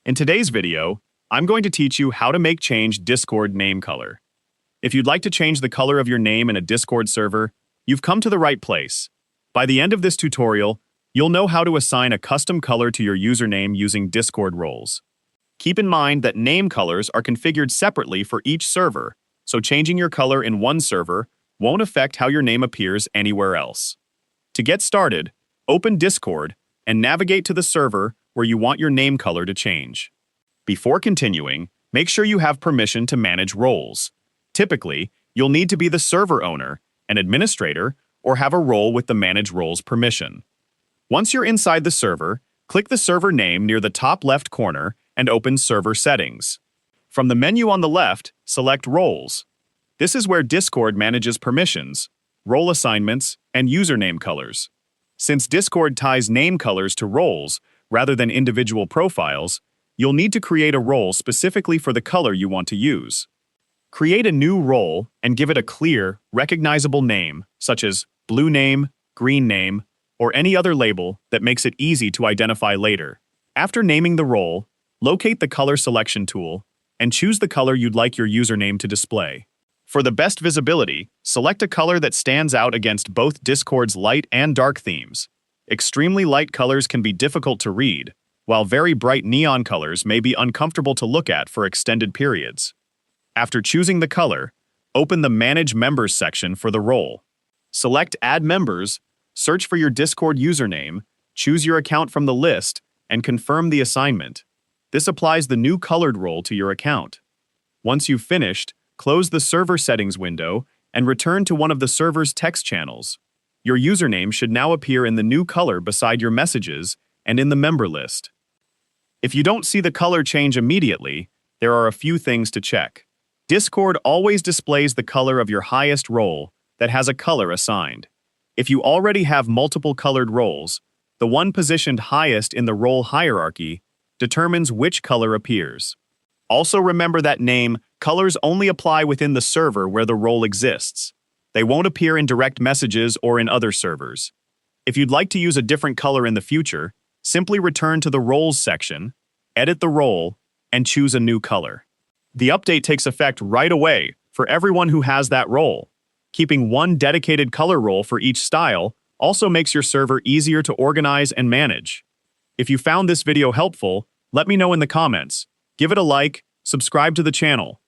In today's video, I'm going to teach you how to Makechange Discord name color. If you'd like to change the color of your name in a Discord server, you've come to the right place. By the end of this tutorial, you'll know how to assign a custom color to your username using Discord roles. Keep in mind that name colors are configured separately for each server, so changing your color in one server won't affect how your name appears anywhere else. To get started, open Discord and navigate to the server where you want your name color to change. Before continuing, make sure you have permission to manage roles. Typically, you'll need to be the server owner, an administrator, or have a role with the Manage Roles permission. Once you're inside the server, click the server name near the top left corner and open Server Settings. From the menu on the left, select Roles. This is where Discord manages permissions, role assignments, and username colors. Since Discord ties name colors to roles rather than individual profiles, you'll need to create a role specifically for the color you want to use. Create a new role and give it a clear, recognizable name, such as blue name, green name, or any other label that makes it easy to identify later. After naming the role, locate the color selection tool and choose the color you'd like your username to display. For the best visibility, select a color that stands out against both Discord's light and dark themes. Extremely light colors can be difficult to read, while very bright neon colors may be uncomfortable to look at for extended periods. After choosing the color, open the Manage Members section for the role. Select Add Members, search for your Discord username, choose your account from the list, and confirm the assignment. This applies the new colored role to your account. Once you've finished, close the Server Settings window and return to one of the server's text channels. Your username should now appear in the new color beside your messages and in the member list. If you don't see the color change immediately, there are a few things to check. Discord always displays the color of your highest role that has a color assigned. If you already have multiple colored roles, the one positioned highest in the role hierarchy determines which color appears. Also remember that name colors only apply within the server where the role exists. They won't appear in direct messages or in other servers. If you'd like to use a different color in the future, simply return to the Roles section, edit the role, and choose a new color. The update takes effect right away for everyone who has that role. Keeping one dedicated color role for each style also makes your server easier to organize and manage. If you found this video helpful, let me know in the comments. Give it a like, subscribe to the channel,